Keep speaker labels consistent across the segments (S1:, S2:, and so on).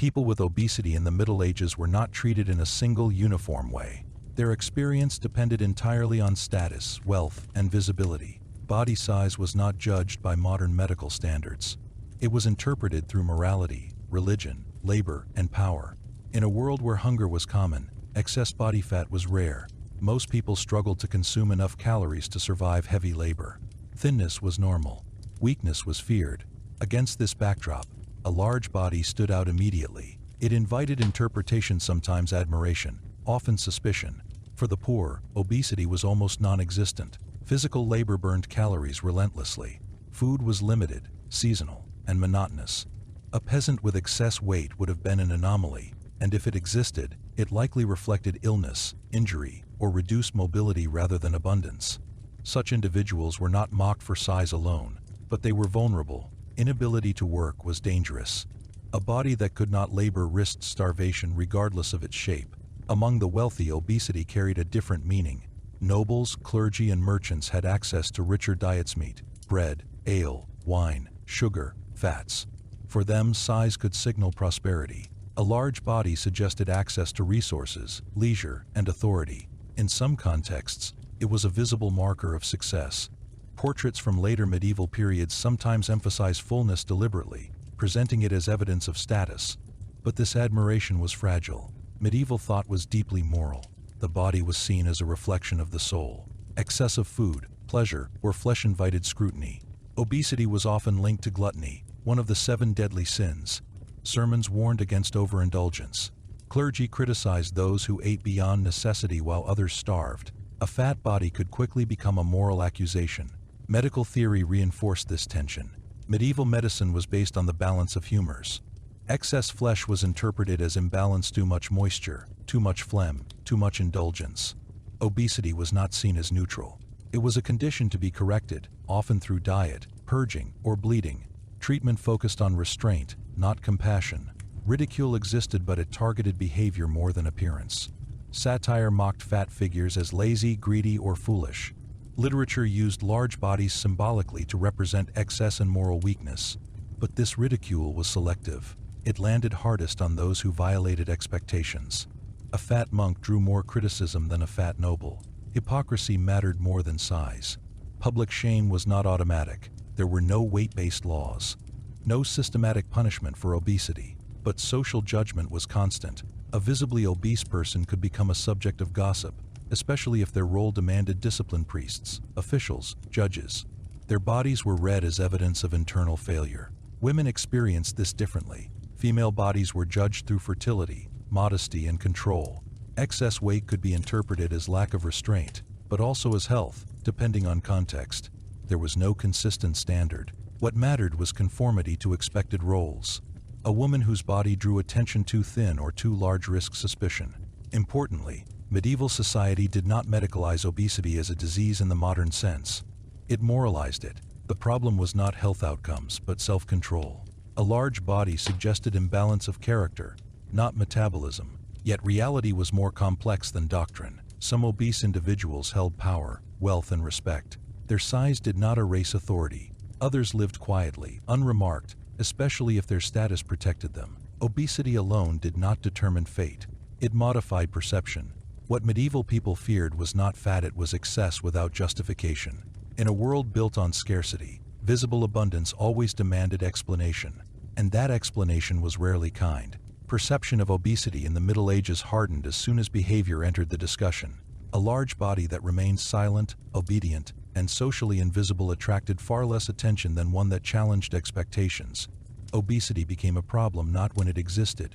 S1: People with obesity in the Middle Ages were not treated in a single, uniform way. Their experience depended entirely on status, wealth, and visibility. Body size was not judged by modern medical standards. It was interpreted through morality, religion, labor, and power. In a world where hunger was common, excess body fat was rare. Most people struggled to consume enough calories to survive heavy labor. Thinness was normal. Weakness was feared. Against this backdrop, a large body stood out immediately. It invited interpretation, sometimes admiration, often suspicion. For the poor, obesity was almost non-existent. Physical labor burned calories relentlessly. Food was limited, seasonal, and monotonous. A peasant with excess weight would have been an anomaly, and if it existed, it likely reflected illness, injury, or reduced mobility rather than abundance. Such individuals were not mocked for size alone, but they were vulnerable. Inability to work was dangerous. A body that could not labor risked starvation regardless of its shape. Among the wealthy, obesity carried a different meaning. Nobles, clergy, and merchants had access to richer diets: meat, bread, ale, wine, sugar, fats. For them, size could signal prosperity. A large body suggested access to resources, leisure, and authority. In some contexts, it was a visible marker of success. Portraits from later medieval periods sometimes emphasize fullness deliberately, presenting it as evidence of status. But this admiration was fragile. Medieval thought was deeply moral. The body was seen as a reflection of the soul. Excessive food, pleasure, or flesh invited scrutiny. Obesity was often linked to gluttony, one of the 7 deadly sins. Sermons warned against overindulgence. Clergy criticized those who ate beyond necessity while others starved. A fat body could quickly become a moral accusation. Medical theory reinforced this tension. Medieval medicine was based on the balance of humors. Excess flesh was interpreted as imbalance: too much moisture, too much phlegm, too much indulgence. Obesity was not seen as neutral. It was a condition to be corrected, often through diet, purging, or bleeding. Treatment focused on restraint, not compassion. Ridicule existed, but it targeted behavior more than appearance. Satire mocked fat figures as lazy, greedy, or foolish. Literature used large bodies symbolically to represent excess and moral weakness. But this ridicule was selective. It landed hardest on those who violated expectations. A fat monk drew more criticism than a fat noble. Hypocrisy mattered more than size. Public shame was not automatic. There were no weight-based laws. No systematic punishment for obesity. But social judgment was constant. A visibly obese person could become a subject of gossip, especially if their role demanded discipline: priests, officials, judges. Their bodies were read as evidence of internal failure. Women experienced this differently. Female bodies were judged through fertility, modesty, and control. Excess weight could be interpreted as lack of restraint, but also as health, depending on context. There was no consistent standard. What mattered was conformity to expected roles. A woman whose body drew attention too thin or too large risked suspicion. Importantly, medieval society did not medicalize obesity as a disease in the modern sense. It moralized it. The problem was not health outcomes, but self-control. A large body suggested imbalance of character, not metabolism. Yet reality was more complex than doctrine. Some obese individuals held power, wealth, and respect. Their size did not erase authority. Others lived quietly, unremarked, especially if their status protected them. Obesity alone did not determine fate. It modified perception. What medieval people feared was not fat, it was excess without justification. In a world built on scarcity, visible abundance always demanded explanation. And that explanation was rarely kind. Perception of obesity in the Middle Ages hardened as soon as behavior entered the discussion. A large body that remained silent, obedient, and socially invisible attracted far less attention than one that challenged expectations. Obesity became a problem not when it existed,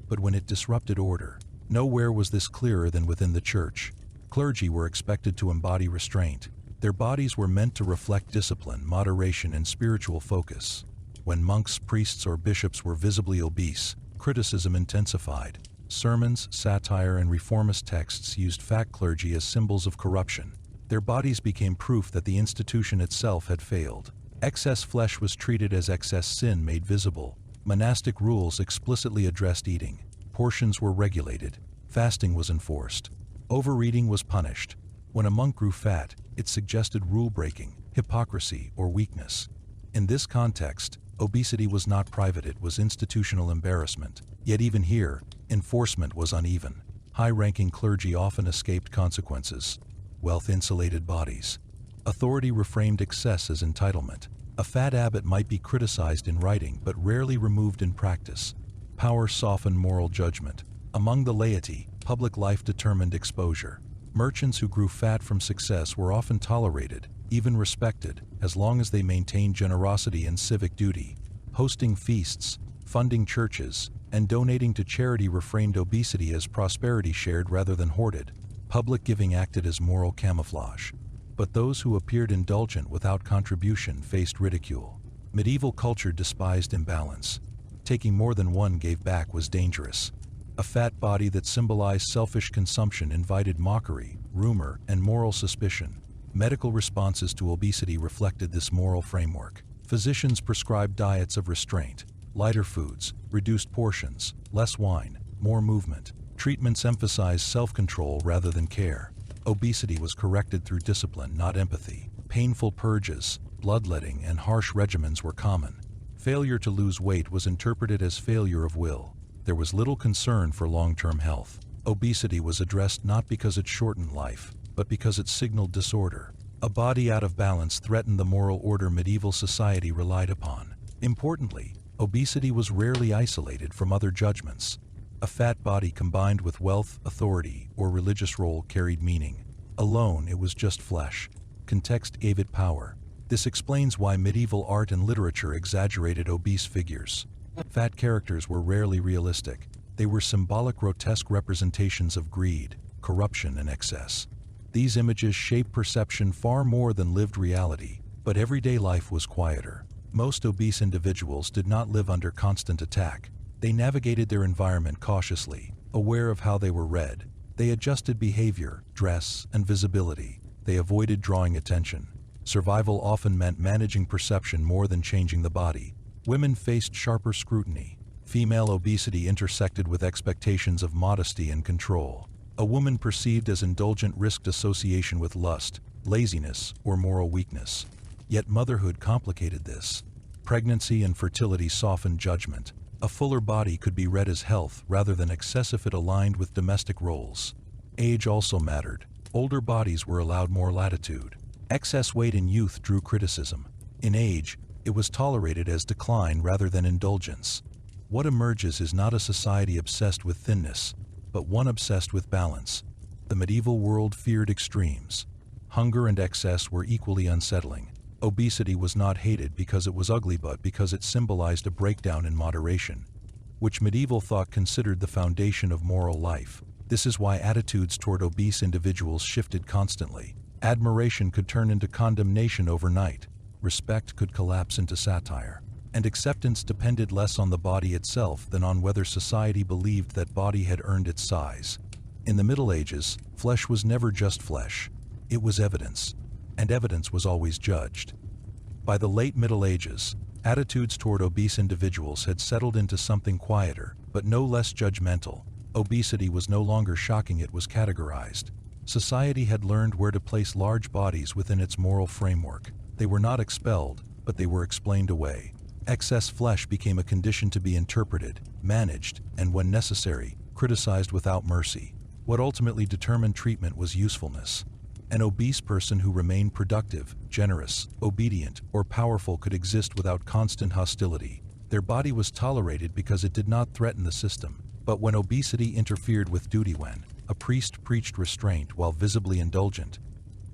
S1: but when it disrupted order. Nowhere was this clearer than within the church. Clergy were expected to embody restraint. Their bodies were meant to reflect discipline, moderation, and spiritual focus. When monks, priests, or bishops were visibly obese, criticism intensified. Sermons, satire, and reformist texts used fat clergy as symbols of corruption. Their bodies became proof that the institution itself had failed. Excess flesh was treated as excess sin made visible. Monastic rules explicitly addressed eating. Portions were regulated. Fasting was enforced. Overeating was punished. When a monk grew fat, it suggested rule-breaking, hypocrisy, or weakness. In this context, Obesity was not private, it was institutional embarrassment. Yet even here, enforcement was uneven. High-ranking clergy often escaped consequences. Wealth insulated bodies. Authority reframed excess as entitlement. A fat abbot might be criticized in writing but rarely removed in practice. Power softened moral judgment. Among the laity, public life determined exposure. Merchants who grew fat from success were often tolerated, even respected, as long as they maintained generosity and civic duty. Hosting feasts, funding churches, and donating to charity reframed obesity as prosperity shared rather than hoarded. Public giving acted as moral camouflage. But those who appeared indulgent without contribution faced ridicule. Medieval culture despised imbalance. Taking more than one gave back was dangerous. A fat body that symbolized selfish consumption invited mockery, rumor, and moral suspicion. Medical responses to obesity reflected this moral framework. Physicians prescribed diets of restraint, lighter foods, reduced portions, less wine, more movement. Treatments emphasized self-control rather than care. Obesity was corrected through discipline, not empathy. Painful purges, bloodletting, and harsh regimens were common. Failure to lose weight was interpreted as failure of will. There was little concern for long-term health. Obesity was addressed not because it shortened life, but because it signaled disorder. A body out of balance threatened the moral order medieval society relied upon. Importantly, obesity was rarely isolated from other judgments. A fat body combined with wealth, authority, or religious role carried meaning. Alone, it was just flesh. Context gave it power. This explains why medieval art and literature exaggerated obese figures. Fat characters were rarely realistic. They were symbolic, grotesque representations of greed, corruption, and excess. These images shaped perception far more than lived reality, but everyday life was quieter. Most obese individuals did not live under constant attack. They navigated their environment cautiously, aware of how they were read. They adjusted behavior, dress, and visibility. They avoided drawing attention. Survival often meant managing perception more than changing the body. Women faced sharper scrutiny. Female obesity intersected with expectations of modesty and control. A woman perceived as indulgent risked association with lust, laziness, or moral weakness. Yet motherhood complicated this. Pregnancy and fertility softened judgment. A fuller body could be read as health rather than excess if it aligned with domestic roles. Age also mattered. Older bodies were allowed more latitude. Excess weight in youth drew criticism. In age, it was tolerated as decline rather than indulgence. What emerges is not a society obsessed with thinness, but one obsessed with balance. The medieval world feared extremes. Hunger and excess were equally unsettling. Obesity was not hated because it was ugly but because it symbolized a breakdown in moderation, which medieval thought considered the foundation of moral life. This is why attitudes toward obese individuals shifted constantly. Admiration could turn into condemnation overnight. Respect could collapse into satire. And acceptance depended less on the body itself than on whether society believed that body had earned its size. In the Middle Ages, flesh was never just flesh. It was evidence. And evidence was always judged. By the late Middle Ages, attitudes toward obese individuals had settled into something quieter, but no less judgmental. Obesity was no longer shocking, it was categorized. Society had learned where to place large bodies within its moral framework. They were not expelled, but they were explained away. Excess flesh became a condition to be interpreted, managed, and when necessary, criticized without mercy. What ultimately determined treatment was usefulness. An obese person who remained productive, generous, obedient, or powerful could exist without constant hostility. Their body was tolerated because it did not threaten the system. But when obesity interfered with duty, when a priest preached restraint while visibly indulgent,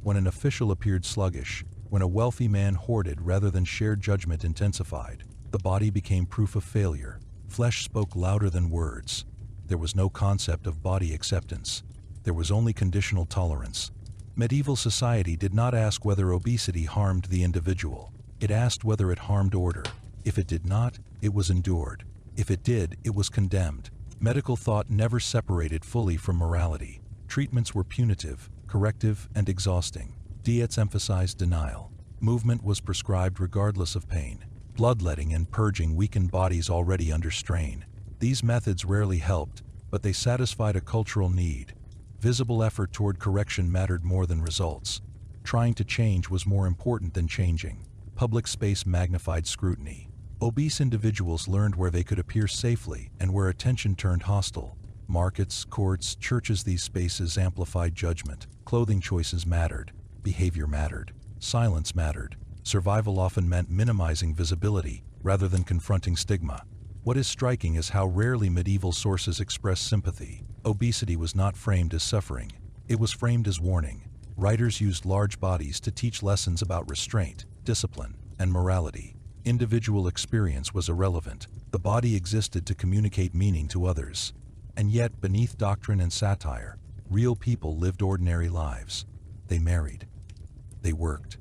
S1: when an official appeared sluggish, when a wealthy man hoarded rather than shared, judgment intensified. The body became proof of failure. Flesh spoke louder than words. There was no concept of body acceptance. There was only conditional tolerance. Medieval society did not ask whether obesity harmed the individual. It asked whether it harmed order. If it did not, it was endured. If it did, it was condemned. Medical thought never separated fully from morality. Treatments were punitive, corrective, and exhausting. Diets emphasized denial. Movement was prescribed regardless of pain. Bloodletting and purging weakened bodies already under strain. These methods rarely helped, but they satisfied a cultural need. Visible effort toward correction mattered more than results. Trying to change was more important than changing. Public space magnified scrutiny. Obese individuals learned where they could appear safely and where attention turned hostile. Markets, courts, churches, these spaces amplified judgment. Clothing choices mattered. Behavior mattered. Silence mattered. Survival often meant minimizing visibility rather than confronting stigma. What is striking is how rarely medieval sources express sympathy. Obesity was not framed as suffering. It was framed as warning. Writers used large bodies to teach lessons about restraint, discipline, and morality. Individual experience was irrelevant. The body existed to communicate meaning to others. And yet, beneath doctrine and satire, real people lived ordinary lives. They married. They worked.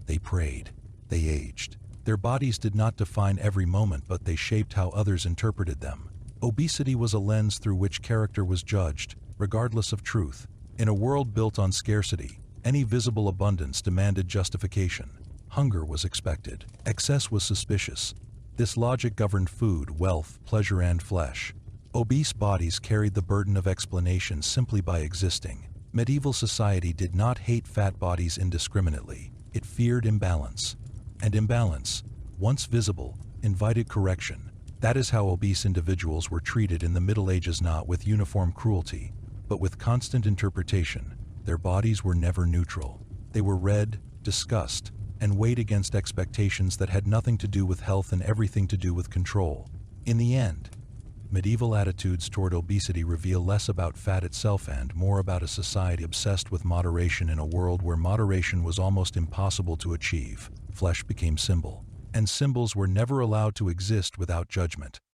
S1: They prayed. They aged. Their bodies did not define every moment, but they shaped how others interpreted them. Obesity was a lens through which character was judged, regardless of truth. In a world built on scarcity, any visible abundance demanded justification. Hunger was expected. Excess was suspicious. This logic governed food, wealth, pleasure, and flesh. Obese bodies carried the burden of explanation simply by existing. Medieval society did not hate fat bodies indiscriminately. It feared imbalance. And imbalance, once visible, invited correction. That is how obese individuals were treated in the Middle Ages, not with uniform cruelty, but with constant interpretation. Their bodies were never neutral. They were read, discussed, and weighed against expectations that had nothing to do with health and everything to do with control. In the end, medieval attitudes toward obesity reveal less about fat itself and more about a society obsessed with moderation. In a world where moderation was almost impossible to achieve, flesh became symbol, and symbols were never allowed to exist without judgment.